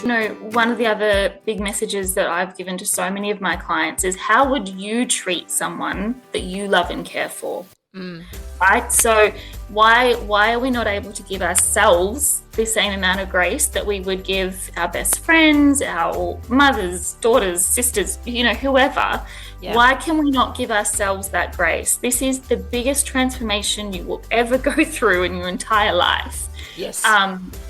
One of the other big messages that I've given to so many of my clients is, how would you treat someone that you love and care for? Right? So why are we not able to give ourselves the same amount of grace that we would give our best friends, our mothers, daughters, sisters, whoever? Yeah. Why can we not give ourselves that grace? This is the biggest transformation you will ever go through in your entire life. Yes.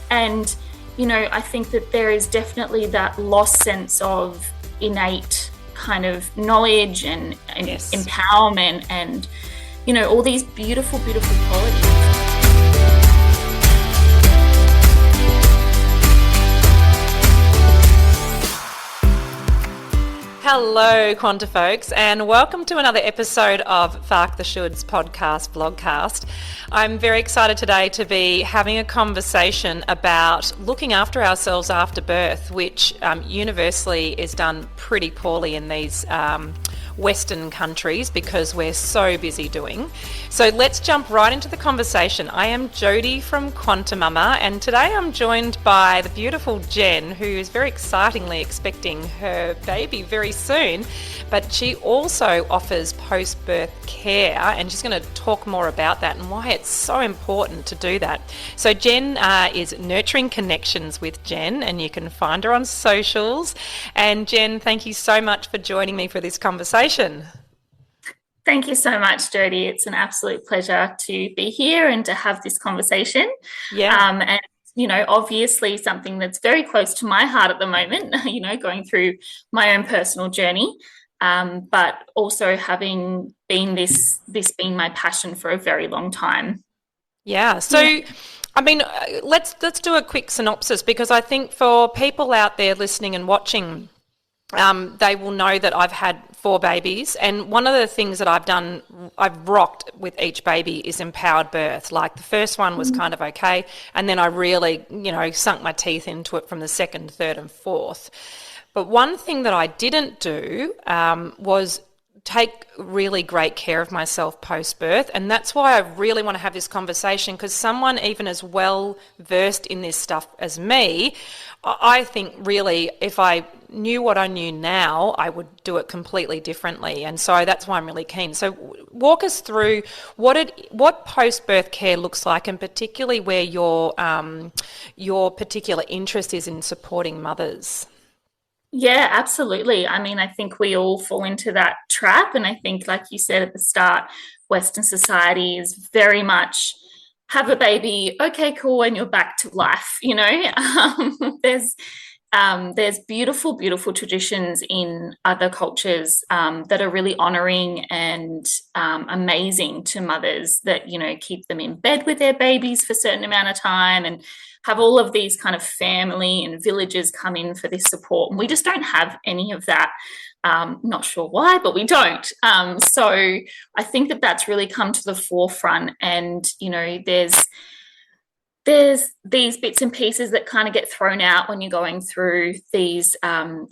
And I think that there is definitely that lost sense of innate kind of knowledge and yes. empowerment and, all these beautiful, beautiful qualities. Hello, Quanta folks, and welcome to another episode of Fark the Shoulds blogcast. I'm very excited today to be having a conversation about looking after ourselves after birth, which universally is done pretty poorly in these Western countries because we're so busy doing. So let's jump right into the conversation. I am Jodie from Quanta Mama, and today I'm joined by the beautiful Jen, who is very excitingly expecting her baby very soon, but she also offers post-birth care, and she's going to talk more about that and why it's so important to do that. So Jen is Nurturing Connections with Jen, and you can find her on socials. And Jen, thank you so much for joining me for this conversation. Thank you so much, Jodie. It's an absolute pleasure to be here and to have this conversation. Yeah. And obviously something that's very close to my heart at the moment, going through my own personal journey, but also having been this being my passion for a very long time. Yeah. So, yeah. I mean, let's do a quick synopsis, because I think for people out there listening and watching, they will know that I've had 4 babies, and one of the things that I've rocked with each baby is empowered birth. Like the first one was kind of okay, and then I really, sunk my teeth into it from the second, third and fourth. But one thing that I didn't do was take really great care of myself post-birth, and that's why I really want to have this conversation, because someone even as well versed in this stuff as me, I think really if I knew what I knew now, I would do it completely differently, and so that's why I'm really keen. So walk us through what post-birth care looks like, and particularly where your particular interest is in supporting mothers. Yeah, absolutely. I mean, I think we all fall into that trap. And I think, like you said at the start, Western society is very much have a baby, okay, cool, and you're back to life. There's beautiful, beautiful traditions in other cultures that are really honouring and amazing to mothers that, keep them in bed with their babies for a certain amount of time and have all of these kind of family and villages come in for this support. And we just don't have any of that. Not sure why, but we don't. So I think that that's really come to the forefront. And, there's these bits and pieces that kind of get thrown out when you're going through these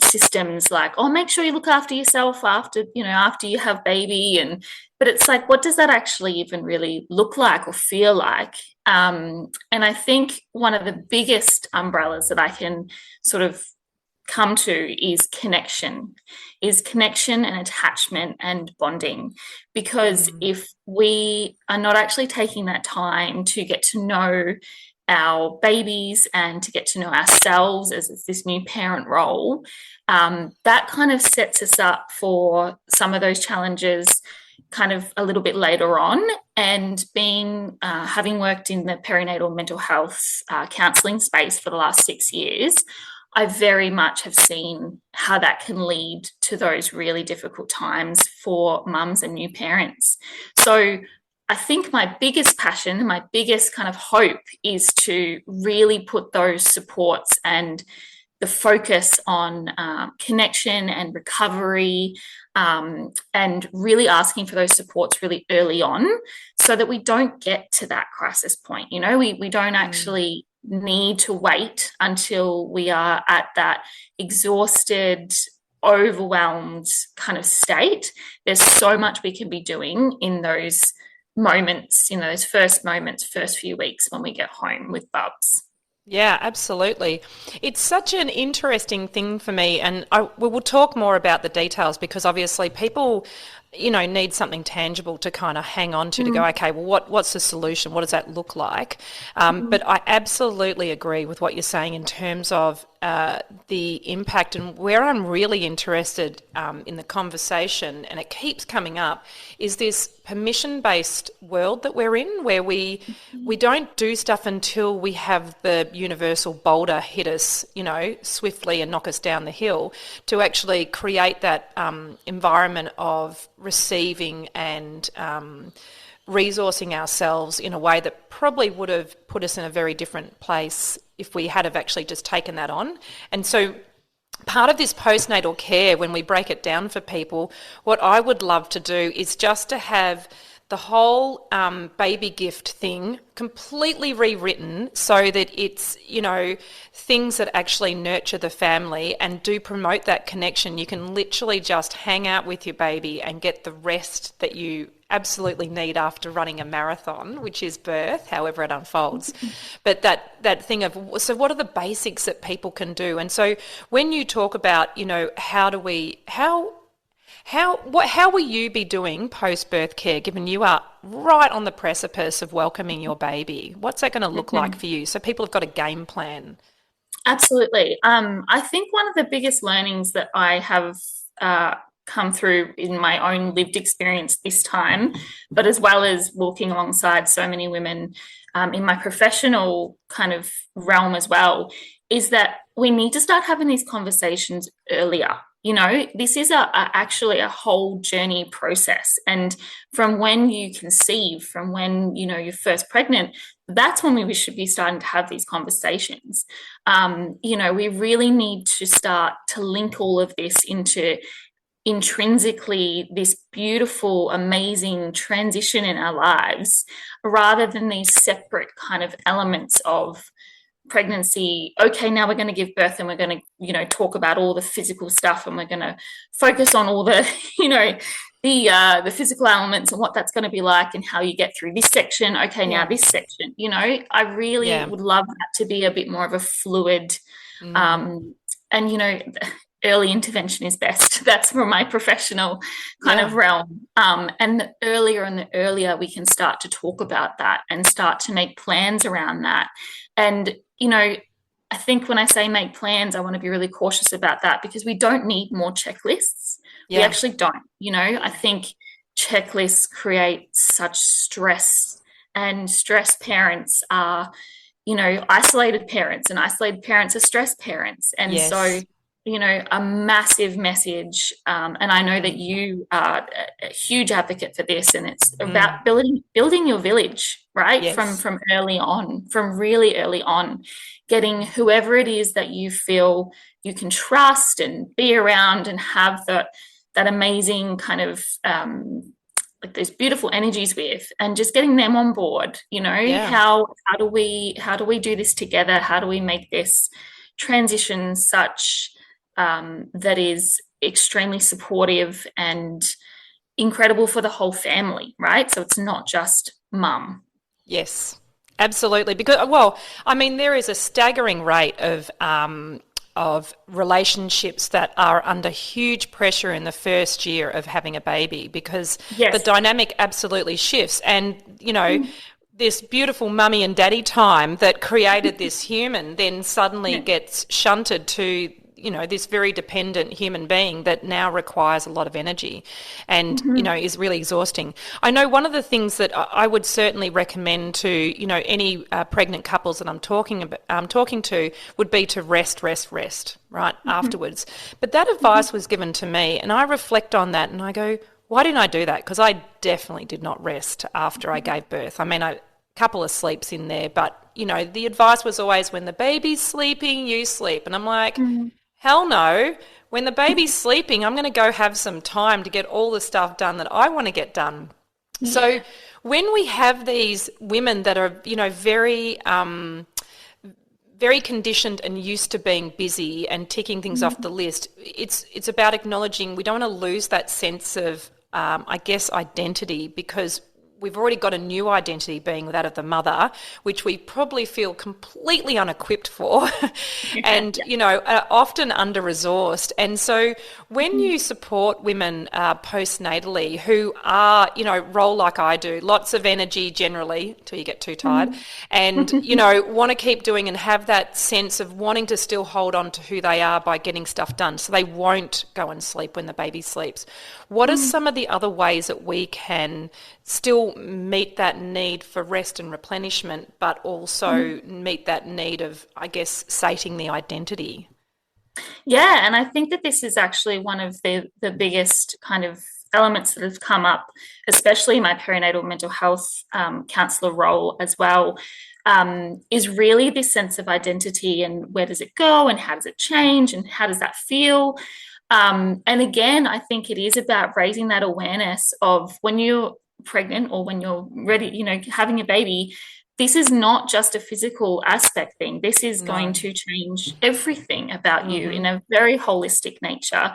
systems, like, oh, make sure you look after yourself after you have baby. But it's like, what does that actually even really look like or feel like? And I think one of the biggest umbrellas that I can sort of come to is connection and attachment and bonding. Because if we are not actually taking that time to get to know our babies and to get to know ourselves as this new parent role, that kind of sets us up for some of those challenges kind of a little bit later on. And having worked in the perinatal mental health counselling space for the last 6 years, I very much have seen how that can lead to those really difficult times for mums and new parents. So I think my biggest passion, my biggest kind of hope is to really put those supports and the focus on connection and recovery, and really asking for those supports really early on so that we don't get to that crisis point. We don't actually need to wait until we are at that exhausted, overwhelmed kind of state. There's so much we can be doing in those moments, those first moments, first few weeks when we get home with bubs. Yeah, absolutely. It's such an interesting thing for me, and we will talk more about the details because obviously people, need something tangible to kind of hang on to go, Mm, okay, well, what's the solution? What does that look like? mm, But I absolutely agree with what you're saying in terms of the impact, and where I'm really interested in the conversation, and it keeps coming up, is this permission-based world that we're in, where we don't do stuff until we have the universal boulder hit us, swiftly and knock us down the hill, to actually create that environment of receiving and resourcing ourselves in a way that probably would have put us in a very different place if we had have actually just taken that on. And so part of this postnatal care, when we break it down for people, what I would love to do is just to have the whole baby gift thing completely rewritten so that it's, things that actually nurture the family and do promote that connection. You can literally just hang out with your baby and get the rest that you absolutely need after running a marathon, which is birth, however it unfolds. But that thing of, so what are the basics that people can do? And so when you talk about, how will you be doing post-birth care, given you are right on the precipice of welcoming your baby? What's that going to look like mhm. for you? So people have got a game plan. Absolutely. I think one of the biggest learnings that I have come through in my own lived experience this time, but as well as walking alongside so many women in my professional kind of realm as well, is that we need to start having these conversations earlier. This is actually a whole journey process. And from when you conceive, from when, you're first pregnant, that's when we should be starting to have these conversations. We really need to start to link all of this into intrinsically this beautiful, amazing transition in our lives rather than these separate kind of elements of pregnancy. Okay, now we're going to give birth and we're going to, talk about all the physical stuff and we're going to focus on all the, the physical elements and what that's going to be like and how you get through this section. Okay, now Yeah. this section. I really Yeah. would love that to be a bit more of a fluid, Mm. um, and early intervention is best. That's from my professional kind of Yeah. realm. And the earlier we can start to talk about that and start to make plans around that. And, I think when I say make plans, I want to be really cautious about that because we don't need more checklists. We Yeah. actually don't. I think checklists create such stress, and stress parents are, isolated parents, and isolated parents are stressed parents. And so, Yes. a massive message. And I know that you are a huge advocate for this, and it's Mm. about building your village, right? From Yes. from early on, from really early on, getting whoever it is that you feel you can trust and be around and have that amazing kind of like those beautiful energies with, and just getting them on board. Yeah. How do we do this together? How do we make this transition such that is extremely supportive and incredible for the whole family, right? So it's not just mum. Yes, absolutely. Because, well, I mean, there is a staggering rate of relationships that are under huge pressure in the first year of having a baby because the Yes. dynamic absolutely shifts. And, this beautiful mummy and daddy time that created this human then suddenly Yeah. gets shunted to this very dependent human being that now requires a lot of energy and Mm-hmm. is really exhausting. I know one of the things that I would certainly recommend to any pregnant couples that I'm talking to would be to rest right Mm-hmm. afterwards. But that advice was given to me and I reflect on that and I go, why didn't I do that? Because I definitely did not rest after I gave birth. I mean, couple of sleeps in there, but the advice was always when the baby's sleeping, you sleep. And I'm like, Mm-hmm. hell no. When the baby's sleeping, I'm going to go have some time to get all the stuff done that I want to get done. So Yeah. when we have these women that are, very conditioned and used to being busy and ticking things off Mm-hmm. the list, it's about acknowledging we don't want to lose that sense of, I guess, identity because we've already got a new identity being that of the mother, which we probably feel completely unequipped for and, Yeah. often under-resourced. And so when you support women postnatally who are, roll like I do, lots of energy generally till you get too tired, and, want to keep doing and have that sense of wanting to still hold on to who they are by getting stuff done so they won't go and sleep when the baby sleeps. What are some of the other ways that we can still meet that need for rest and replenishment, but also meet that need of, I guess, sating the identity? Yeah, and I think that this is actually one of the biggest kind of elements that have come up, especially in my perinatal mental health counselor role as well, is really this sense of identity and where does it go and how does it change and how does that feel? And again, I think it is about raising that awareness of when you're pregnant or when you're ready, having a baby, this is not just a physical aspect thing. This is going No. to change everything about you in Mm-hmm. a very holistic nature.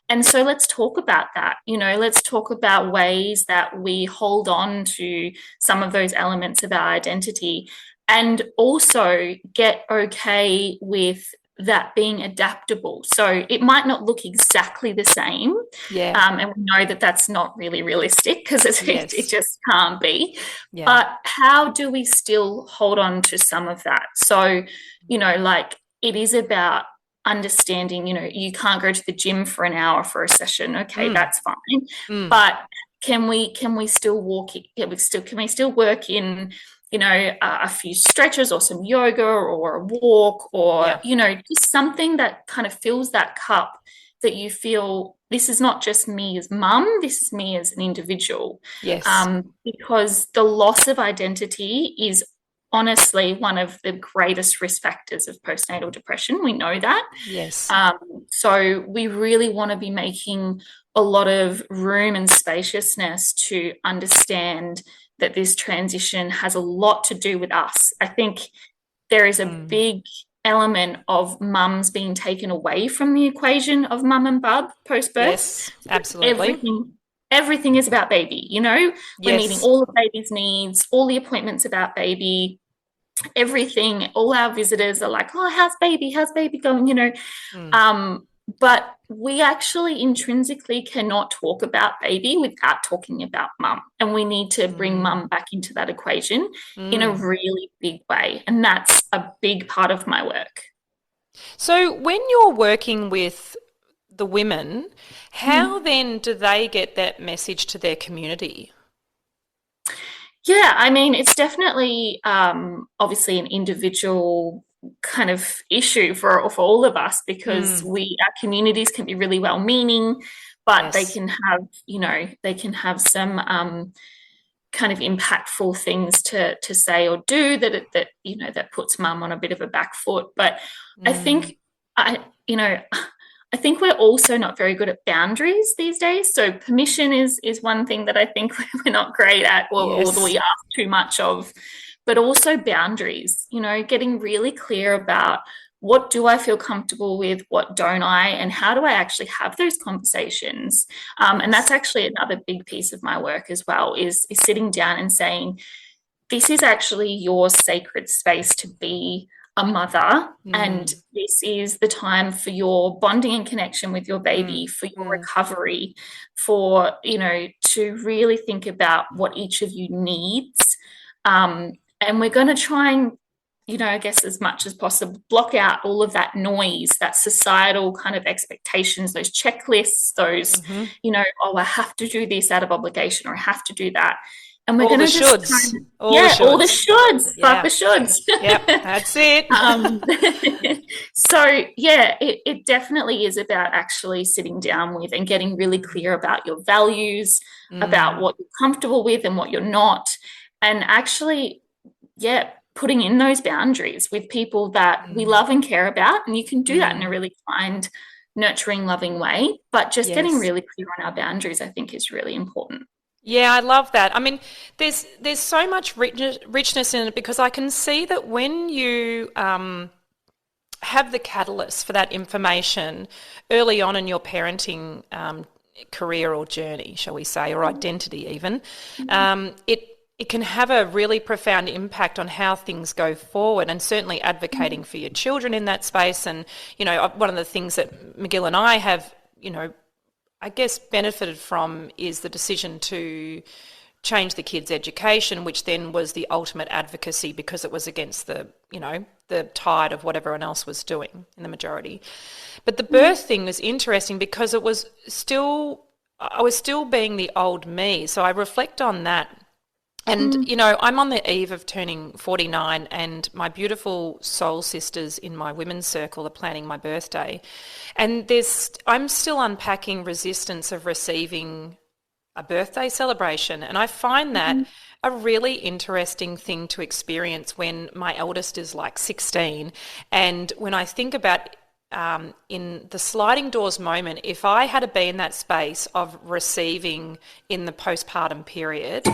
And so let's talk about that. Let's talk about ways that we hold on to some of those elements of our identity and also get okay with that being adaptable. So it might not look exactly the same. Yeah. And we know that that's not really realistic because it Yes. just can't be. Yeah. But how do we still hold on to some of that? So, like it is about understanding, you can't go to the gym for an hour for a session. Okay, Mm. that's fine. Mm. But can we still walk? Can we still work in, a few stretches or some yoga or a walk or, Yeah. just something that kind of fills that cup that you feel this is not just me as mum, this is me as an individual. Yes. Because the loss of identity is honestly one of the greatest risk factors of postnatal depression. We know that. Yes. So we really want to be making a lot of room and spaciousness to understand that this transition has a lot to do with us. I think there is a Mm. big element of mums being taken away from the equation of mum and bub post birth. Yes. Absolutely. Everything is about baby. We're meeting Yes. all of baby's needs, all the appointments about baby, everything. All our visitors are like, "Oh, how's baby going?" Mm. Um, but we actually intrinsically cannot talk about baby without talking about mum. And we need to bring Mm. mum back into that equation in a Mm. really big way. And that's a big part of my work. So when you're working with the women, how Mm. then do they get that message to their community? Yeah, I mean, it's definitely obviously an individual kind of issue for all of us because Mm. our communities can be really well meaning, but they Yes. can have, they can have some kind of impactful things to say or do that puts mum on a bit of a back foot. But I Mm. think I you know I think we're also not very good at boundaries these days. So permission is one thing that I think we're not great at, or that Yes. we ask too much of, but also boundaries. Getting really clear about what do I feel comfortable with, what don't I, and how do I actually have those conversations. And that's Yes. actually another big piece of my work as well, is sitting down and saying, this is actually your sacred space to be a mother, and Mm. this is the time for your bonding and connection with your Mm. baby, for your Mm. recovery, for to really think about what each of you needs. And we're going to try and, I guess as much as possible, block out all of that noise, that societal kind of expectations, those checklists, those, Mm-hmm. oh, I have to do this out of obligation, or I have to do that. And we're All going the to just try shoulds. and, All the yeah, all the shoulds. shoulds, fuck the Yeah. shoulds. Yep. That's it. um, so yeah, it definitely is about actually sitting down with and getting really clear about your values, about Mm. what you're comfortable with and what you're not, and actually, yeah, putting in those boundaries with people that we Mm. love and care about. And you can do that in a Mm. really kind, nurturing, loving way. But just getting Yes. really clear on our boundaries, I think, is really important. Yeah, I love that. I mean, there's so much richness in it because I can see that when you have the catalyst for that information early on in your parenting career or journey, shall we say, or identity even, it it can have a really profound impact on how things go forward, and certainly advocating for your children in that space. And, one of the things that McGill and I have, I guess, benefited from is the decision to change the kids' education, which then was the ultimate advocacy because it was against the tide of what everyone else was doing in the majority. But the birth thing was interesting because I was still being the old me. So I reflect on that. And, I'm on the eve of turning 49, and my beautiful soul sisters in my women's circle are planning my birthday. And I'm still unpacking resistance of receiving a birthday celebration. And I find that a really interesting thing to experience when my eldest is like 16. And when I think about in the sliding doors moment, if I had to be in that space of receiving in the postpartum period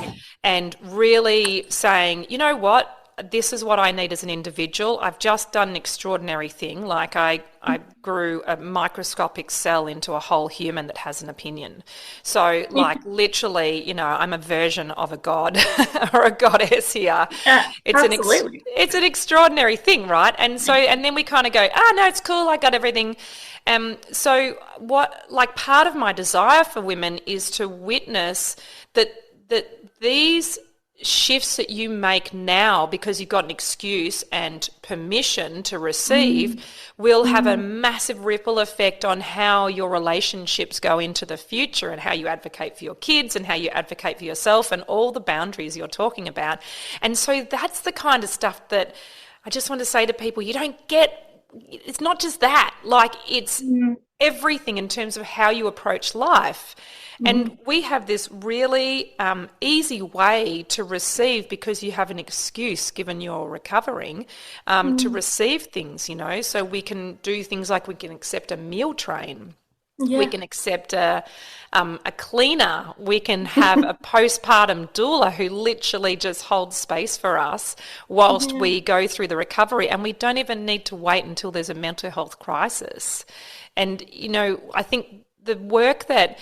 and really saying, you know what, this is what I need as an individual. I've just done an extraordinary thing. Like I grew a microscopic cell into a whole human that has an opinion. So like literally, I'm a version of a god or a goddess here. Yeah, absolutely. It's an extraordinary thing, right? And so, and then we kind of go, no, it's cool. I got everything. So part of my desire for women is to witness that these shifts that you make now because you've got an excuse and permission to receive will have a massive ripple effect on how your relationships go into the future and how you advocate for your kids and how you advocate for yourself and all the boundaries you're talking about. And so that's the kind of stuff that I just want to say to people, you don't get, it's not just that, like it's everything in terms of how you approach life. And we have this really easy way to receive because you have an excuse given you're recovering to receive things, so we can do things like we can accept a meal train. Yeah. We can accept a cleaner. We can have a postpartum doula who literally just holds space for us whilst we go through the recovery, and we don't even need to wait until there's a mental health crisis. And, I think the work that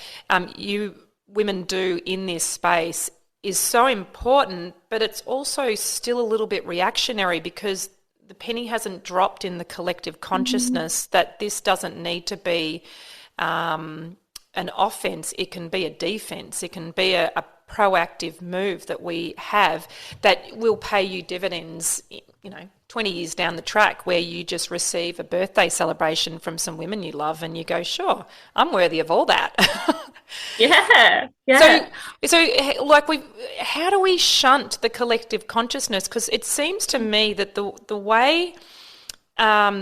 you women do in this space is so important, but it's also still a little bit reactionary because the penny hasn't dropped in the collective consciousness that this doesn't need to be an offense. It can be a defense. It can be a proactive move that we have that will pay you dividends, 20 years down the track, where you just receive a birthday celebration from some women you love and you go, sure, I'm worthy of all that. Yeah. So how do we shunt the collective consciousness? Because it seems to me that the way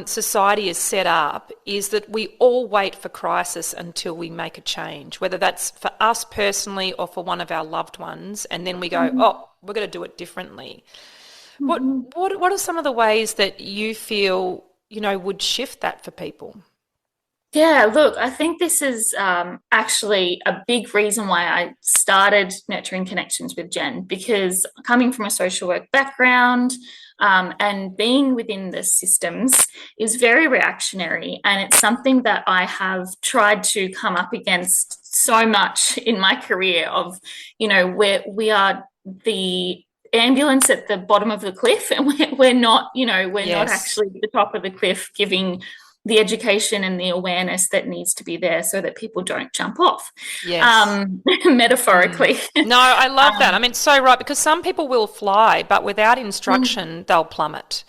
society is set up is that we all wait for crisis until we make a change, whether that's for us personally or for one of our loved ones, and then we go, oh, we're going to do it differently. What are some of the ways that you feel, would shift that for people? Yeah, look, I think this is actually a big reason why I started Nurturing Connections with Jen, because coming from a social work background and being within the systems is very reactionary. And it's something that I have tried to come up against so much in my career of, where we are the ambulance at the bottom of the cliff, and we're not, we're not actually at the top of the cliff giving the education and the awareness that needs to be there so that people don't jump off, metaphorically. No, I love that. I mean, it's so right, because some people will fly, but without instruction, they'll plummet.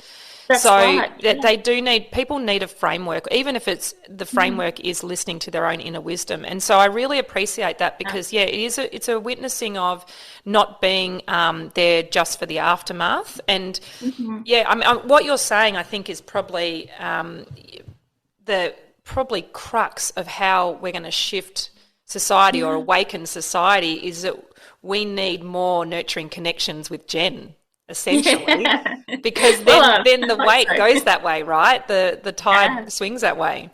That's right. People need a framework, even if it's the framework is listening to their own inner wisdom. And so I really appreciate that because, it's a witnessing of not being there just for the aftermath. And what you're saying, I think, is probably the crux of how we're going to shift society or awaken society is that we need more nurturing connections with Jen, essentially, because then the weight goes that way, right? The tide swings that way.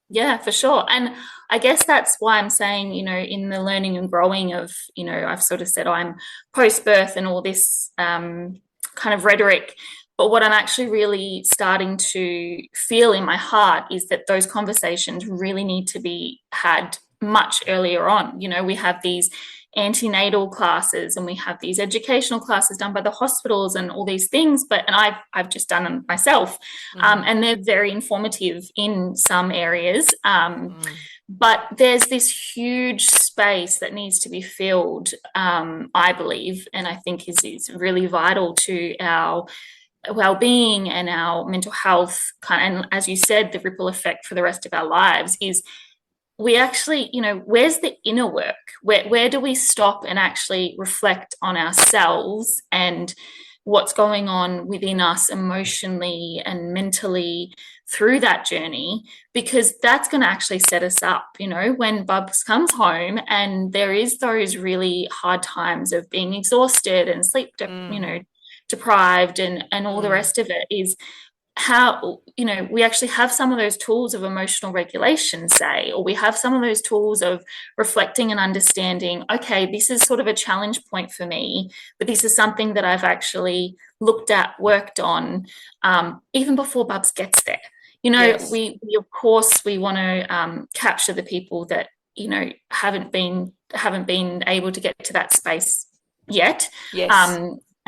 Yeah, for sure. And I guess that's why I'm saying, in the learning and growing of, I've sort of said I'm post-birth and all this kind of rhetoric. But what I'm actually really starting to feel in my heart is that those conversations really need to be had much earlier on. We have these antenatal classes, and we have these educational classes done by the hospitals and all these things. And I've just done them myself, and they're very informative in some areas. But there's this huge space that needs to be filled, I believe, and I think is really vital to our well-being and our mental health, and as you said, the ripple effect for the rest of our lives is we actually, where's the inner work? Where do we stop and actually reflect on ourselves and what's going on within us emotionally and mentally through that journey? Because that's going to actually set us up, when Bubs comes home and there is those really hard times of being exhausted and sleep, deprived and all the rest of it, is how we actually have some of those tools of emotional regulation, say, or we have some of those tools of reflecting and understanding, okay, this is sort of a challenge point for me, but this is something that I've actually looked at, worked on, even before Bubs gets there. Yes. We of course we want to capture the people that haven't been able to get to that space yet. Yes.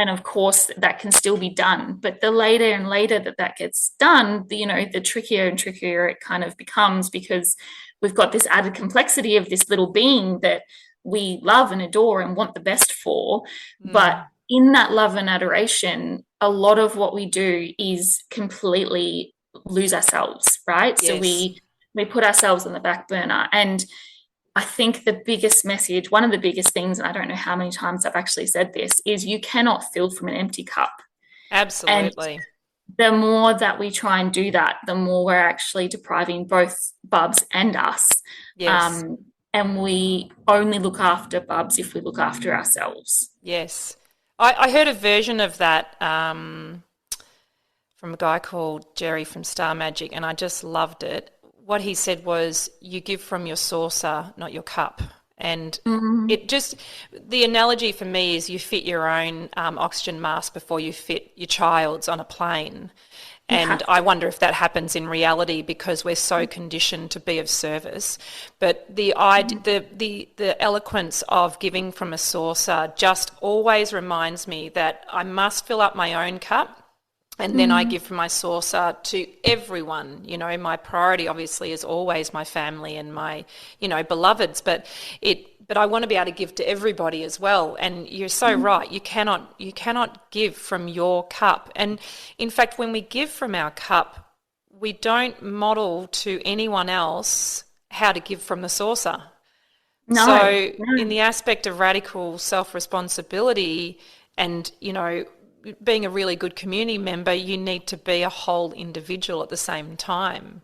And of course, that can still be done. But the later and later that gets done, the trickier and trickier it kind of becomes, because we've got this added complexity of this little being that we love and adore and want the best for. But in that love and adoration, a lot of what we do is completely lose ourselves, right? Yes. So we put ourselves on the back burner. And I think the biggest message, one of the biggest things, and I don't know how many times I've actually said this, is you cannot fill from an empty cup. Absolutely. And the more that we try and do that, the more we're actually depriving both Bubs and us. Yes. And we only look after Bubs if we look after ourselves. Yes. I heard a version of that from a guy called Jerry from Star Magic, and I just loved it. What he said was, you give from your saucer, not your cup. And it just, the analogy for me is you fit your own oxygen mask before you fit your child's on a plane. And I wonder if that happens in reality because we're so conditioned to be of service. But the eloquence of giving from a saucer just always reminds me that I must fill up my own cup. And then I give from my saucer to everyone. My priority obviously is always my family and my, beloveds, but I want to be able to give to everybody as well. And you're so right. You cannot give from your cup. And in fact, when we give from our cup, we don't model to anyone else how to give from the saucer. No. So in the aspect of radical self-responsibility and, being a really good community member, you need to be a whole individual at the same time.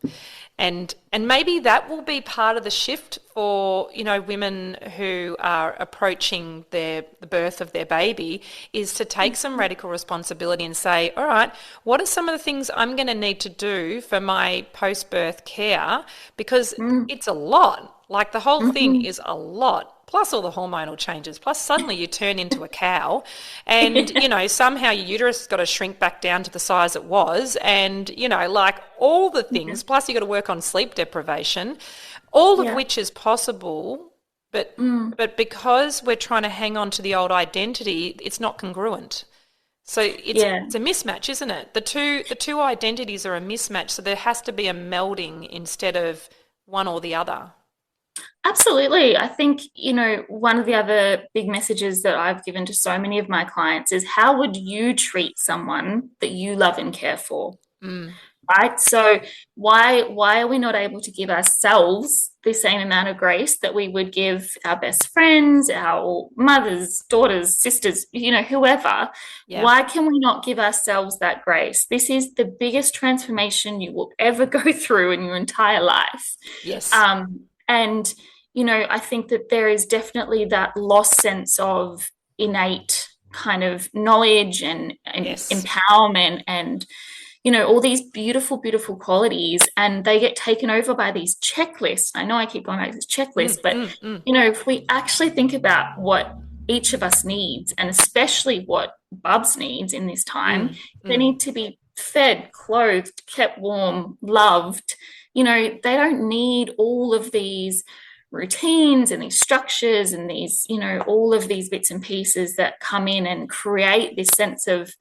And maybe that will be part of the shift for, women who are approaching the birth of their baby, is to take some radical responsibility and say, all right, what are some of the things I'm going to need to do for my post-birth care? Because it's a lot. Like the whole thing is a lot. Plus all the hormonal changes, plus suddenly you turn into a cow and, somehow your uterus has got to shrink back down to the size it was and, like all the things, plus you got to work on sleep deprivation, all of which is possible, but because we're trying to hang on to the old identity, it's not congruent. So it's a mismatch, isn't it? The two identities are a mismatch, so there has to be a melding instead of one or the other. Absolutely. I think, one of the other big messages that I've given to so many of my clients is, how would you treat someone that you love and care for? Right? So why are we not able to give ourselves the same amount of grace that we would give our best friends, our mothers, daughters, sisters, whoever? Yeah. Why can we not give ourselves that grace? This is the biggest transformation you will ever go through in your entire life. Yes. And, I think that there is definitely that lost sense of innate kind of knowledge and empowerment and, all these beautiful, beautiful qualities, and they get taken over by these checklists. I know I keep going back to this checklist, but, if we actually think about what each of us needs, and especially what Bubs needs in this time, they need to be fed, clothed, kept warm, loved. They don't need all of these routines and these structures and these, all of these bits and pieces that come in and create this sense of,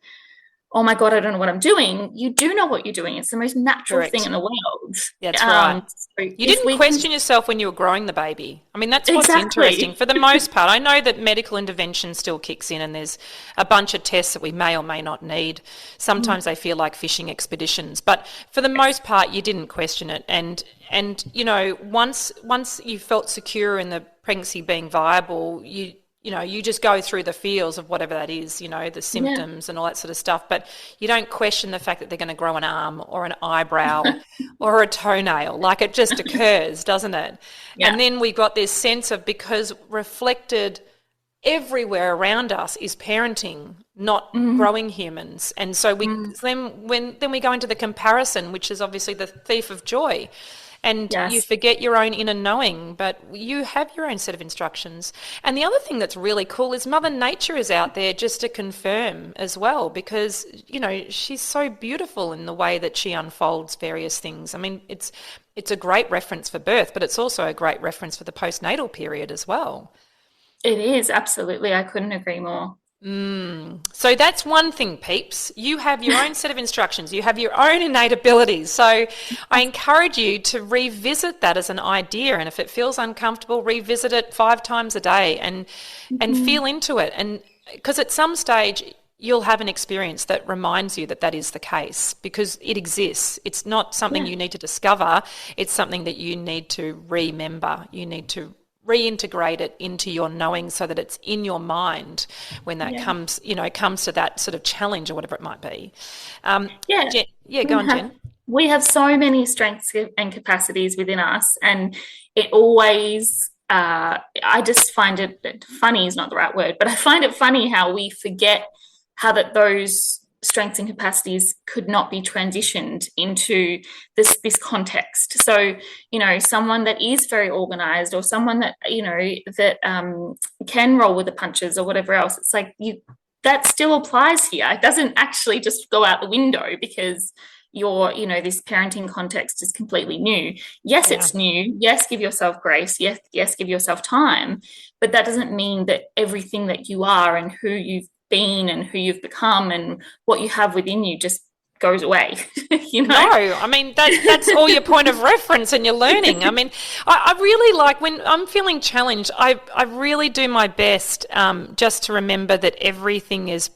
oh my God, I don't know what I'm doing. You do know what you're doing. It's the most natural thing Correct. in the world. That's right. So You if didn't we can, question yourself when you were growing the baby. I mean, that's what's interesting. exactly. For the most part, I know that medical intervention still kicks in and there's a bunch of tests that we may or may not need. Sometimes they feel like fishing expeditions, but for the most part, you didn't question it. And once you felt secure in the pregnancy being viable, you just go through the feels of whatever that is, the Yeah. symptoms and all that sort of stuff. But you don't question the fact that they're going to grow an arm or an eyebrow or a toenail. Like, it just occurs, doesn't it? Yeah. And then we got this sense of, because reflected everywhere around us is parenting, not growing humans. And so then we go into the comparison, which is obviously the thief of joy. And you Yes. forget your own inner knowing, but you have your own set of instructions. And the other thing that's really cool is Mother Nature is out there just to confirm as well, because, she's so beautiful in the way that she unfolds various things. I mean, it's a great reference for birth, but it's also a great reference for the postnatal period as well. It is, absolutely. I couldn't agree more. So that's one thing, peeps. You have your own set of instructions. You have your own innate abilities. So I encourage you to revisit that as an idea. And if it feels uncomfortable, revisit it 5 times a day and feel into it. And because at some stage you'll have an experience that reminds you that that is the case, because it exists. It's not something Yeah. you need to discover. It's something that you need to remember. You need to reintegrate it into your knowing so that it's in your mind when that Yeah. comes to that sort of challenge or whatever it might be. Yeah. Go We on, have Jen. we have so many strengths and capacities within us, and it always I just find it funny is not the right word, but I find it funny how we forget how that those strengths and capacities could not be transitioned into this context. So, someone that is very organized, or someone that, that can roll with the punches or whatever else, it's like that still applies here. It doesn't actually just go out the window because this parenting context is completely new. Yes, Yeah. it's new. Yes, give yourself grace. Yes, give yourself time. But that doesn't mean that everything that you are and who you've been and who you've become and what you have within you just goes away. No, I mean, that's all your point of reference and your learning. I mean, I really like, when I'm feeling challenged, I really do my best just to remember that everything is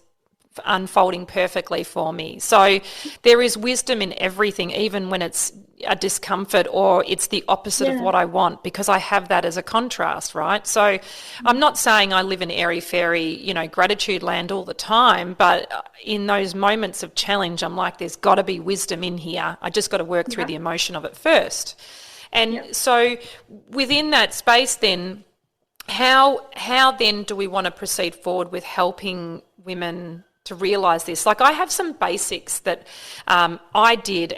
unfolding perfectly for me. So there is wisdom in everything, even when it's a discomfort or it's the opposite of what I want, because I have that as a contrast, right? So I'm not saying I live in airy fairy, gratitude land all the time, but in those moments of challenge, I'm like, there's got to be wisdom in here. I just got to work through the emotion of it first. And so within that space then, how then do we want to proceed forward with helping women to realise this? Like, I have some basics that I did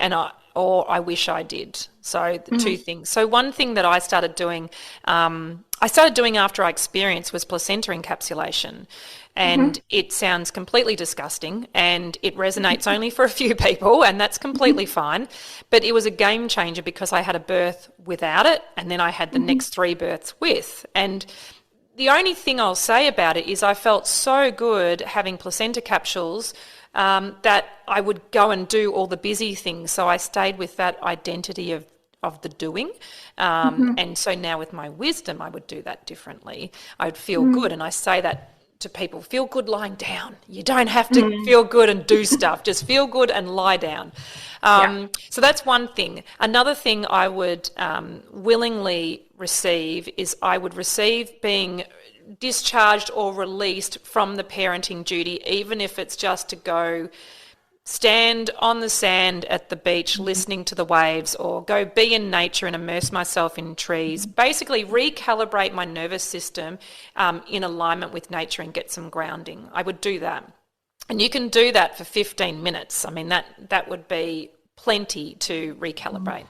or I wish I did. So the two things. So one thing that I started doing after I experienced was placenta encapsulation. And it sounds completely disgusting and it resonates only for a few people, and that's completely fine. But it was a game changer because I had a birth without it, and then I had the next 3 births with. And the only thing I'll say about it is I felt so good having placenta capsules that I would go and do all the busy things. So I stayed with that identity of the doing. And so now with my wisdom, I would do that differently. I'd feel good. And I say that to people, feel good lying down. You don't have to feel good and do stuff. Just feel good and lie down. So that's one thing. Another thing I would willingly receive is I would receive being discharged or released from the parenting duty, even if it's just to go stand on the sand at the beach listening to the waves, or go be in nature and immerse myself in trees. Basically recalibrate my nervous system in alignment with nature and get some grounding. I would do that. And you can do that for 15 minutes. I mean, that would be plenty to recalibrate.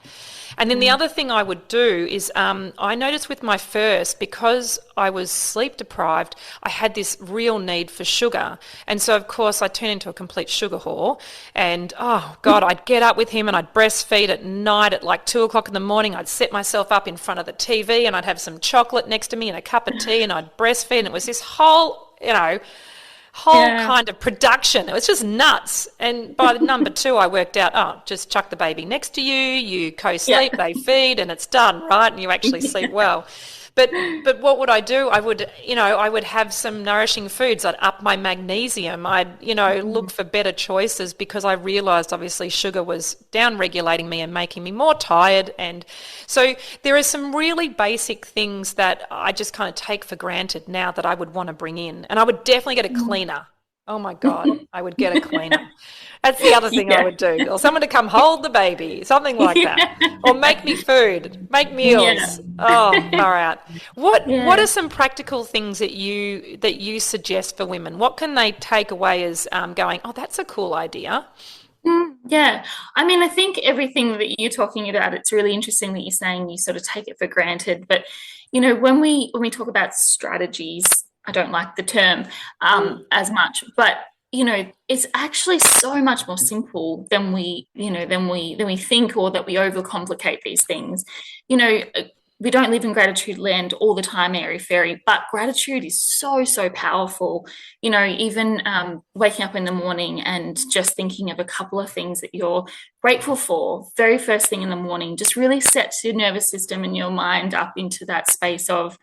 And then the other thing I would do is I noticed with my first, because I was sleep deprived, I had this real need for sugar. And so, of course, I turned into a complete sugar whore. And, oh, God, I'd get up with him and I'd breastfeed at night at like 2 o'clock in the morning. I'd set myself up in front of the TV and I'd have some chocolate next to me and a cup of tea and I'd breastfeed. And it was this whole, kind of production. It was just nuts. And by the number 2, I worked out, just chuck the baby next to you, you co-sleep, they feed, and it's done, right? And you actually sleep well. But what would I do? I would have some nourishing foods. I'd up my magnesium. I'd, look for better choices, because I realised obviously sugar was down-regulating me and making me more tired. And so there are some really basic things that I just kind of take for granted now that I would want to bring in. And I would definitely get a cleaner. Oh my God, I would get a cleaner. That's the other thing I would do. Or someone to come hold the baby, something like that. Or make me food, make meals. Oh, far out. What are some practical things that you suggest for women? What can they take away as going, oh, that's a cool idea? Yeah. I mean, I think everything that you're talking about, it's really interesting that you're saying you sort of take it for granted. But, when we talk about strategies, I don't like the term as much, but it's actually so much more simple than we think, or that we overcomplicate these things. We don't live in gratitude land all the time, airy fairy, but gratitude is so, so powerful. Even waking up in the morning and just thinking of a couple of things that you're grateful for, very first thing in the morning, just really sets your nervous system and your mind up into that space of,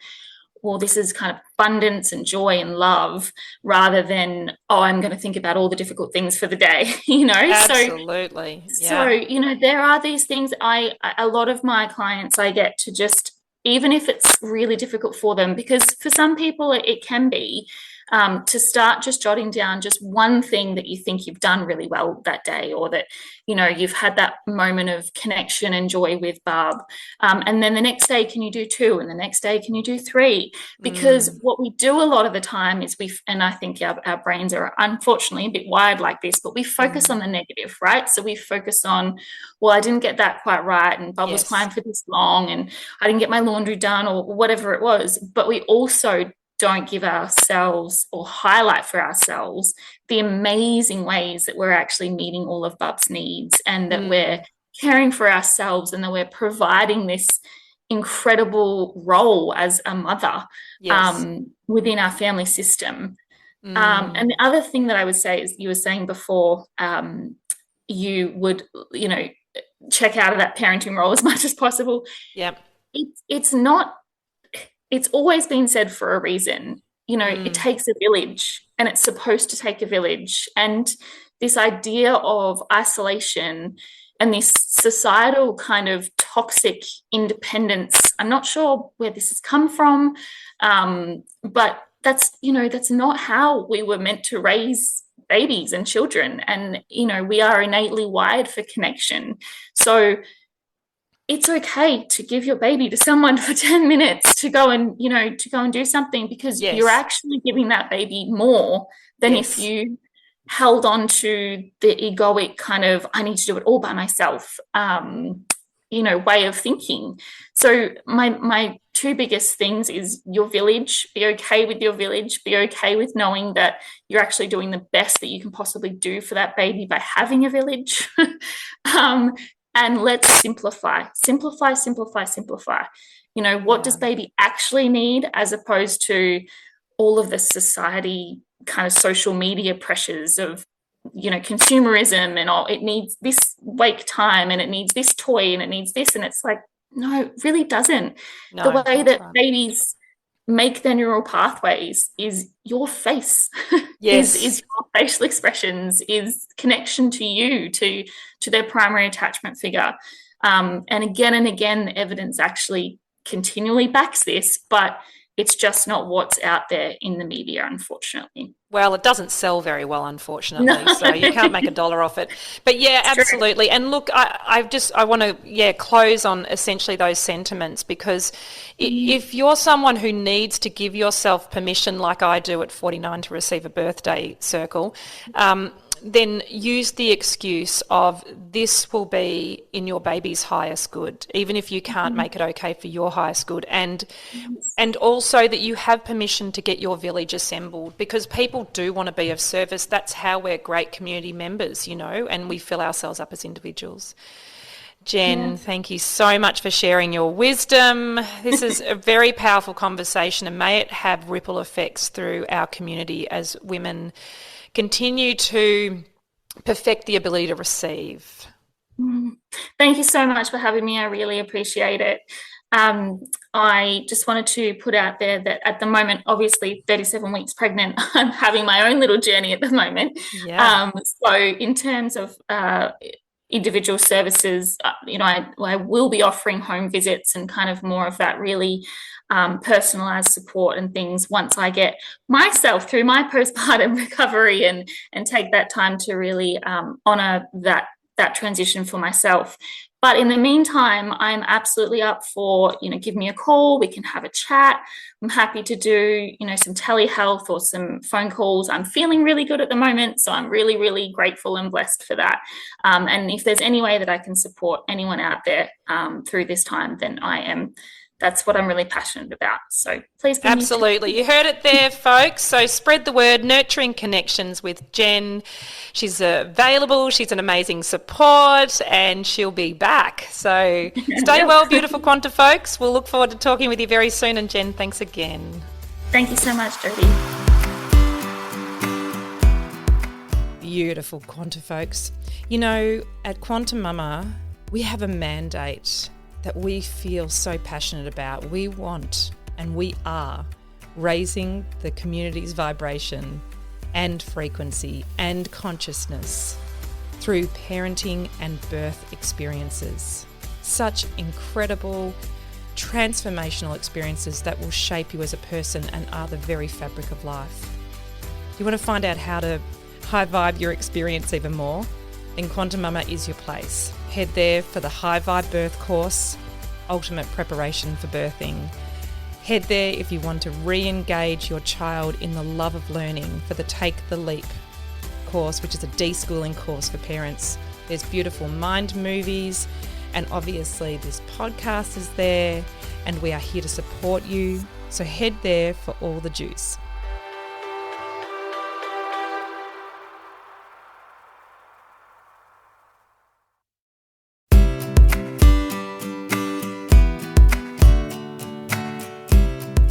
well, this is kind of abundance and joy and love, rather than, I'm going to think about all the difficult things for the day, Absolutely. So, there are these things a lot of my clients, I get to just, even if it's really difficult for them, because for some people it can be, to start just jotting down just one thing that you think you've done really well that day, or that, you've had that moment of connection and joy with Barb. And then the next day, can you do 2? And the next day, can you do 3? Because what we do a lot of the time is and I think our brains are unfortunately a bit wired like this, but we focus on the negative, right? So we focus on, well, I didn't get that quite right, and Bob was crying for this long, and I didn't get my laundry done, or whatever it was. But we also don't give ourselves or highlight for ourselves the amazing ways that we're actually meeting all of Bub's needs, and that we're caring for ourselves, and that we're providing this incredible role as a mother within our family system. And the other thing that I would say is, you were saying before, you would, check out of that parenting role as much as possible. Yep. It's always been said for a reason. It takes a village, and it's supposed to take a village. And this idea of isolation and this societal kind of toxic independence, I'm not sure where this has come from, but that's not how we were meant to raise babies and children. And, we are innately wired for connection. So it's okay to give your baby to someone for 10 minutes to go and do something, because you're actually giving that baby more than if you held on to the egoic kind of, I need to do it all by myself, way of thinking. So my 2 biggest things is your village. Be okay with your village. Be okay with knowing that you're actually doing the best that you can possibly do for that baby by having a village. And let's simplify. What does baby actually need, as opposed to all of the society kind of social media pressures of, consumerism and all. It needs this wake time, and it needs this toy, and it needs this. And it's like, no, it really doesn't. No, the way that right. babies make their neural pathways is your face. is your facial expressions, is connection to you, to their primary attachment figure. And again, the evidence actually continually backs this, but it's just not what's out there in the media, unfortunately. Well, it doesn't sell very well, unfortunately, so you can't make $1 off it. But yeah, absolutely. And look, I want to close on essentially those sentiments, because if you're someone who needs to give yourself permission, like I do at 49 to receive a birthday circle, then use the excuse of this will be in your baby's highest good, even if you can't make it okay for your highest good. And also that you have permission to get your village assembled, because people do want to be of service. That's how we're great community members, and we fill ourselves up as individuals. Jen, thank you so much for sharing your wisdom. This is a very powerful conversation, and may it have ripple effects through our community as women continue to perfect the ability to receive. Thank you so much for having me. I really appreciate it. I just wanted to put out there that at the moment, obviously 37 weeks pregnant, I'm having my own little journey at the moment. So in terms of individual services, I will be offering home visits and kind of more of that really personalized support and things once I get myself through my postpartum recovery and take that time to really honor that transition for myself. But in the meantime, I'm absolutely up for, give me a call. We can have a chat. I'm happy to do, some telehealth or some phone calls. I'm feeling really good at the moment, so I'm really, really grateful and blessed for that. And if there's any way that I can support anyone out there through this time, then that's what I'm really passionate about. So please. Absolutely. You heard it there, folks. So spread the word, nurturing connections with Jen. She's available. She's an amazing support, and she'll be back. So stay well, beautiful Quanta folks. We'll look forward to talking with you very soon. And Jen, thanks again. Thank you so much, Jodie. Beautiful Quanta folks. At Quanta Mama, we have a mandate that we feel so passionate about. We want and we are raising the community's vibration and frequency and consciousness through parenting and birth experiences. Such incredible, transformational experiences that will shape you as a person and are the very fabric of life. You want to find out how to high vibe your experience even more? Then Quanta Mama is your place. Head there for the High Vibe Birth course, Ultimate Preparation for Birthing. Head there if you want to re-engage your child in the love of learning for the Take the Leap course, which is a deschooling course for parents. There's beautiful mind movies, and obviously this podcast is there, and we are here to support you. So head there for all the juice.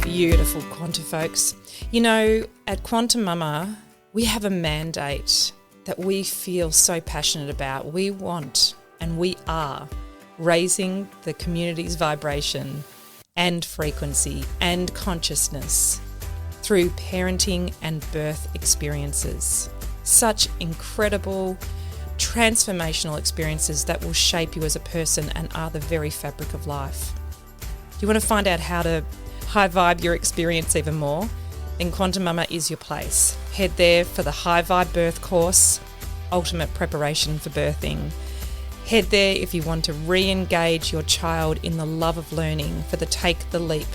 Beautiful Quanta folks. At Quanta Mama, we have a mandate that we feel so passionate about. We want and we are raising the community's vibration and frequency and consciousness through parenting and birth experiences. Such incredible, transformational experiences that will shape you as a person and are the very fabric of life. You want to find out how to high vibe your experience even more? Then Quanta Mama is your place. Head there for the High Vibe Birth course, Ultimate Preparation for Birthing. Head there if you want to re-engage your child in the love of learning for the Take the Leap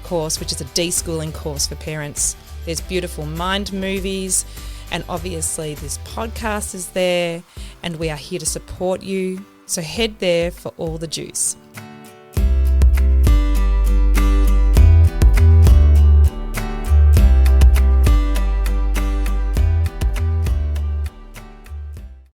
course, which is a deschooling course for parents. There's beautiful mind movies, and obviously this podcast is there, and we are here to support you. So head there for all the juice.